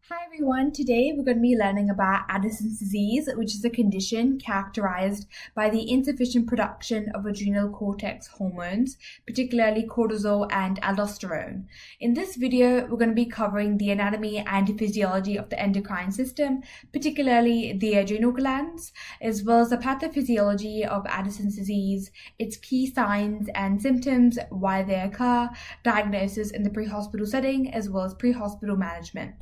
Hi everyone, today we're going to be learning about Addison's disease, which is a condition characterized by the insufficient production of adrenal cortex hormones, particularly cortisol and aldosterone. In this video, we're going to be covering the anatomy and physiology of the endocrine system, particularly the adrenal glands, as well as the pathophysiology of Addison's disease, its key signs and symptoms, why they occur, diagnosis in the pre-hospital setting, as well as pre-hospital management.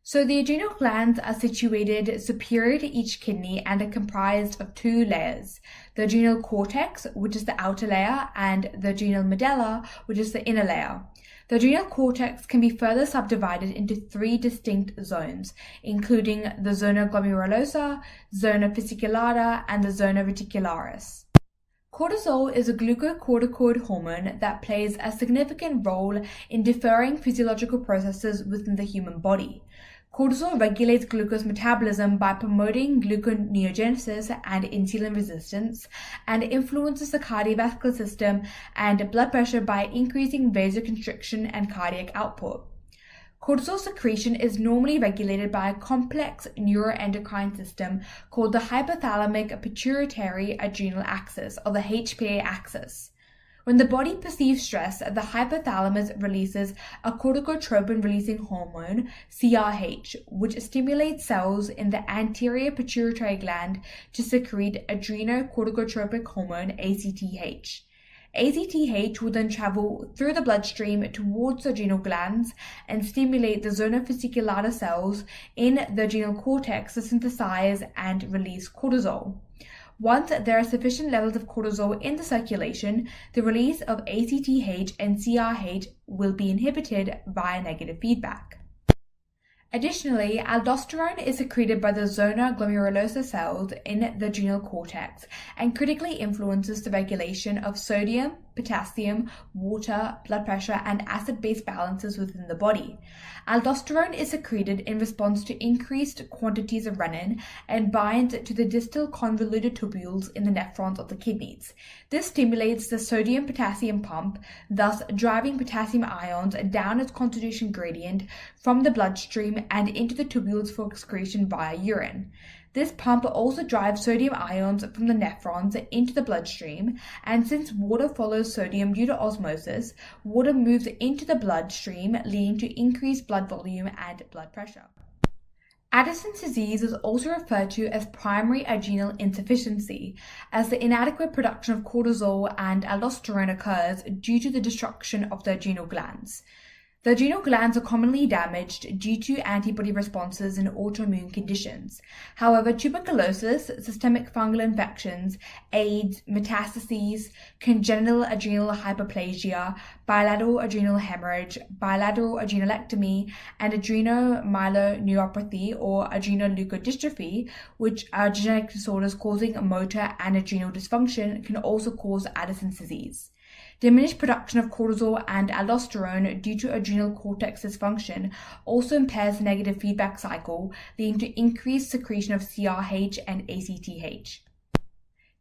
So the adrenal glands are situated superior to each kidney and are comprised of two layers, the adrenal cortex, which is the outer layer, and the adrenal medulla, which is the inner layer. The adrenal cortex can be further subdivided into three distinct zones, including the zona glomerulosa, zona fasciculata, and the zona reticularis. Cortisol is a glucocorticoid hormone that plays a significant role in deferring physiological processes within the human body. Cortisol regulates glucose metabolism by promoting gluconeogenesis and insulin resistance, and influences the cardiovascular system and blood pressure by increasing vasoconstriction and cardiac output. Cortisol secretion is normally regulated by a complex neuroendocrine system called the hypothalamic pituitary adrenal axis, or the HPA axis. When the body perceives stress, the hypothalamus releases a corticotropin-releasing hormone, CRH, which stimulates cells in the anterior pituitary gland to secrete adrenocorticotropic hormone, ACTH. ACTH will then travel through the bloodstream towards the adrenal glands and stimulate the zona fasciculata cells in the adrenal cortex to synthesize and release cortisol. Once there are sufficient levels of cortisol in the circulation, the release of ACTH and CRH will be inhibited via negative feedback. Additionally, aldosterone is secreted by the zona glomerulosa cells in the adrenal cortex and critically influences the regulation of sodium, potassium, water, blood pressure, and acid-base balances within the body. Aldosterone is secreted in response to increased quantities of renin and binds to the distal convoluted tubules in the nephrons of the kidneys. This stimulates the sodium-potassium pump, thus driving potassium ions down its concentration gradient from the bloodstream and into the tubules for excretion via urine. This pump also drives sodium ions from the nephrons into the bloodstream, and since water follows sodium due to osmosis, water moves into the bloodstream, leading to increased blood volume and blood pressure. Addison's disease is also referred to as primary adrenal insufficiency, as the inadequate production of cortisol and aldosterone occurs due to the destruction of the adrenal glands. The adrenal glands are commonly damaged due to antibody responses in autoimmune conditions. However, tuberculosis, systemic fungal infections, AIDS, metastases, congenital adrenal hyperplasia, bilateral adrenal hemorrhage, bilateral adrenalectomy, and adrenomyeloneuropathy or adrenoleukodystrophy, which are genetic disorders causing motor and adrenal dysfunction, can also cause Addison's disease. Diminished production of cortisol and aldosterone due to adrenal cortex dysfunction also impairs the negative feedback cycle, leading to increased secretion of CRH and ACTH.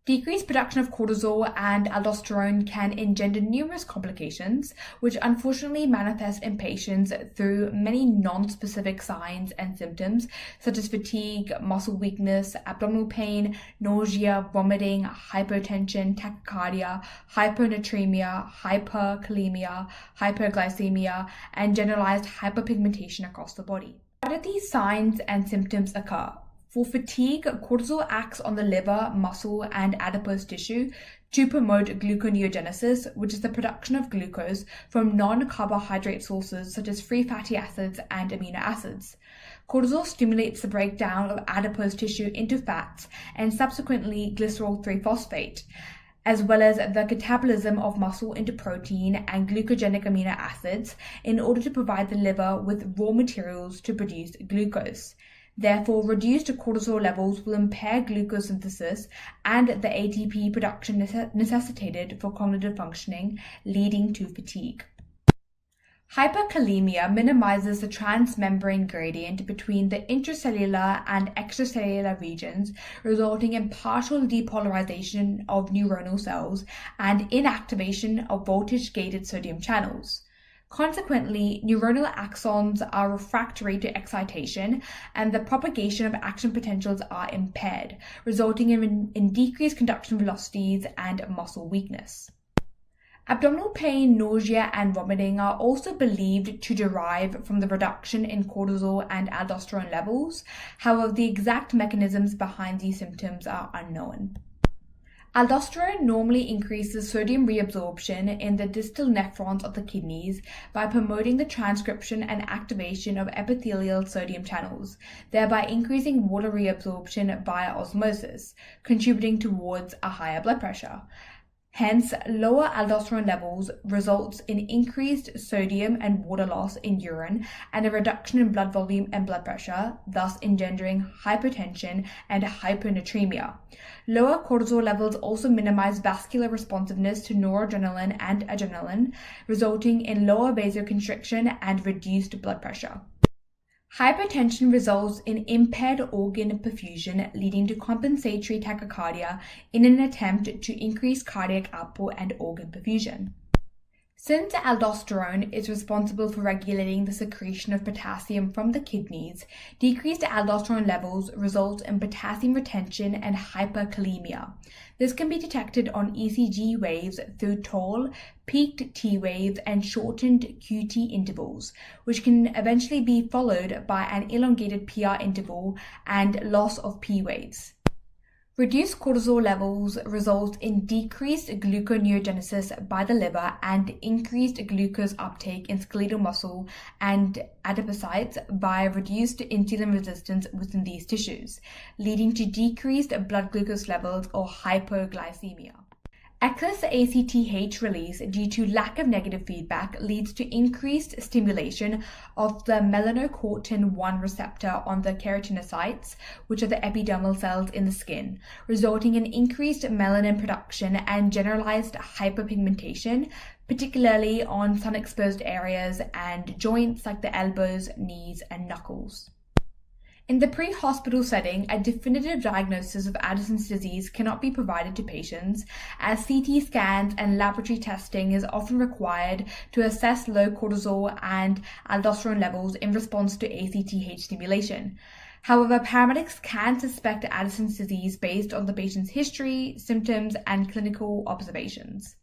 Decreased production of cortisol and aldosterone can engender numerous complications, which unfortunately manifest in patients through many non-specific signs and symptoms, such as fatigue, muscle weakness, abdominal pain, nausea, vomiting, hypotension, tachycardia, hyponatremia, hyperkalemia, hyperglycemia, and generalized hyperpigmentation across the body. How do these signs and symptoms occur? For fatigue, cortisol acts on the liver, muscle, and adipose tissue to promote gluconeogenesis, which is the production of glucose from non-carbohydrate sources such as free fatty acids and amino acids. Cortisol stimulates the breakdown of adipose tissue into fats and subsequently glycerol 3-phosphate, as well as the catabolism of muscle into protein and glucogenic amino acids in order to provide the liver with raw materials to produce glucose. Therefore, reduced cortisol levels will impair glucose synthesis and the ATP production necessitated for cognitive functioning, leading to fatigue. Hyperkalemia minimizes the transmembrane gradient between the intracellular and extracellular regions, resulting in partial depolarization of neuronal cells and inactivation of voltage-gated sodium channels. Consequently, neuronal axons are refractory to excitation and the propagation of action potentials are impaired, resulting in decreased conduction velocities and muscle weakness. Abdominal pain, nausea, and vomiting are also believed to derive from the reduction in cortisol and aldosterone levels. However, the exact mechanisms behind these symptoms are unknown. Aldosterone normally increases sodium reabsorption in the distal nephrons of the kidneys by promoting the transcription and activation of epithelial sodium channels, thereby increasing water reabsorption via osmosis, contributing towards a higher blood pressure. Hence, lower aldosterone levels results in increased sodium and water loss in urine and a reduction in blood volume and blood pressure, thus engendering hypotension and hyponatremia. Lower cortisol levels also minimize vascular responsiveness to noradrenaline and adrenaline, resulting in lower vasoconstriction and reduced blood pressure. Hypertension results in impaired organ perfusion, leading to compensatory tachycardia in an attempt to increase cardiac output and organ perfusion. Since aldosterone is responsible for regulating the secretion of potassium from the kidneys, decreased aldosterone levels result in potassium retention and hyperkalemia. This can be detected on ECG waves through tall, peaked T waves and shortened QT intervals, which can eventually be followed by an elongated PR interval and loss of P waves. Reduced cortisol levels result in decreased gluconeogenesis by the liver and increased glucose uptake in skeletal muscle and adipocytes via reduced insulin resistance within these tissues, leading to decreased blood glucose levels or hypoglycemia. Excess ACTH release due to lack of negative feedback leads to increased stimulation of the melanocortin-1 receptor on the keratinocytes, which are the epidermal cells in the skin, resulting in increased melanin production and generalized hyperpigmentation, particularly on sun-exposed areas and joints like the elbows, knees, and knuckles. In the pre-hospital setting, a definitive diagnosis of Addison's disease cannot be provided to patients, as CT scans and laboratory testing is often required to assess low cortisol and aldosterone levels in response to ACTH stimulation. However, paramedics can suspect Addison's disease based on the patient's history, symptoms, and clinical observations.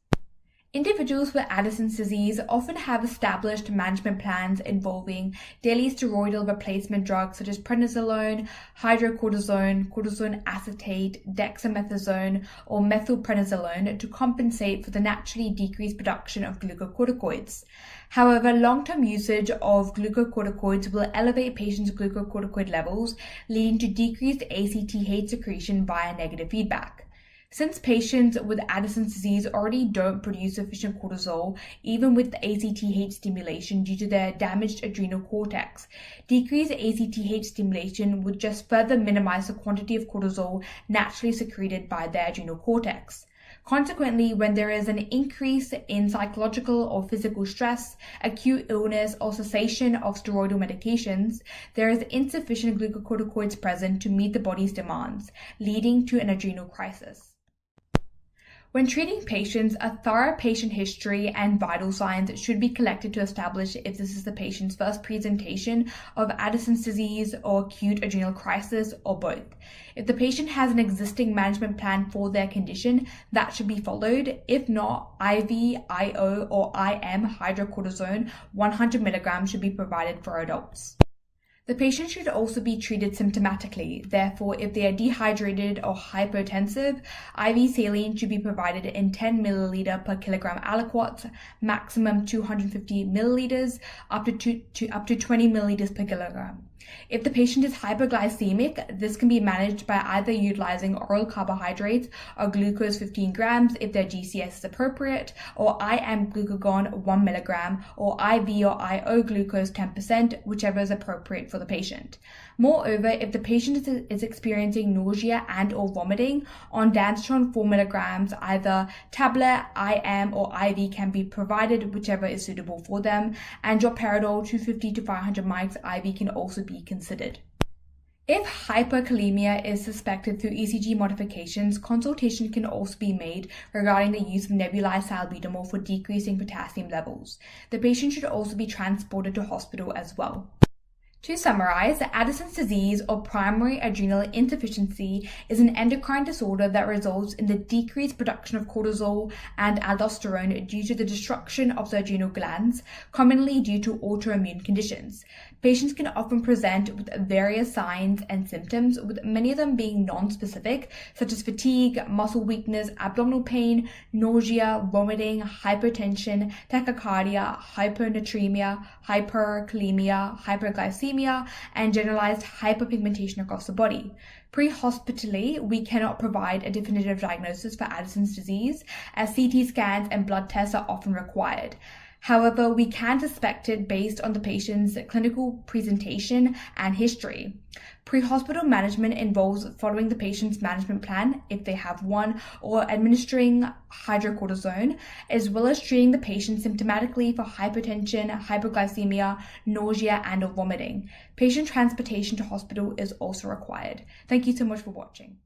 Individuals with Addison's disease often have established management plans involving daily steroidal replacement drugs such as prednisolone, hydrocortisone, cortisone acetate, dexamethasone, or methylprednisolone to compensate for the naturally decreased production of glucocorticoids. However, long-term usage of glucocorticoids will elevate patients' glucocorticoid levels, leading to decreased ACTH secretion via negative feedback. Since patients with Addison's disease already don't produce sufficient cortisol, even with the ACTH stimulation due to their damaged adrenal cortex, decreased ACTH stimulation would just further minimize the quantity of cortisol naturally secreted by their adrenal cortex. Consequently, when there is an increase in psychological or physical stress, acute illness, or cessation of steroidal medications, there is insufficient glucocorticoids present to meet the body's demands, leading to an adrenal crisis. When treating patients, a thorough patient history and vital signs should be collected to establish if this is the patient's first presentation of Addison's disease or acute adrenal crisis, or both. If the patient has an existing management plan for their condition, that should be followed. If not, IV, IO, or IM hydrocortisone 100 mg should be provided for adults. The patient should also be treated symptomatically. Therefore, if they are dehydrated or hypotensive, IV saline should be provided in 10 ml per kilogram aliquots, maximum 250 milliliters, up to 20 milliliters per kilogram. If the patient is hypoglycemic, this can be managed by either utilizing oral carbohydrates or glucose 15 grams if their GCS is appropriate, or IM glucagon 1 milligram, or IV or IO glucose 10%, whichever is appropriate for the patient. Moreover, if the patient is experiencing nausea and or vomiting, ondansetron 4 milligrams, either tablet, IM, or IV can be provided, whichever is suitable for them, and droperidol 250 to 500 mics IV can also be considered. If hyperkalemia is suspected through ECG modifications, consultation can also be made regarding the use of nebulized salbutamol for decreasing potassium levels. The patient should also be transported to hospital as well. To summarize, Addison's disease or primary adrenal insufficiency is an endocrine disorder that results in the decreased production of cortisol and aldosterone due to the destruction of the adrenal glands, commonly due to autoimmune conditions. Patients can often present with various signs and symptoms, with many of them being non-specific, such as fatigue, muscle weakness, abdominal pain, nausea, vomiting, hypertension, tachycardia, hyponatremia, hyperkalemia, hyperglycemia, and generalized hyperpigmentation across the body. Pre-hospitally, we cannot provide a definitive diagnosis for Addison's disease, as CT scans and blood tests are often required. However, we can suspect it based on the patient's clinical presentation and history. Pre-hospital management involves following the patient's management plan, if they have one, or administering hydrocortisone, as well as treating the patient symptomatically for hypertension, hyperglycemia, nausea, and vomiting. Patient transportation to hospital is also required. Thank you so much for watching.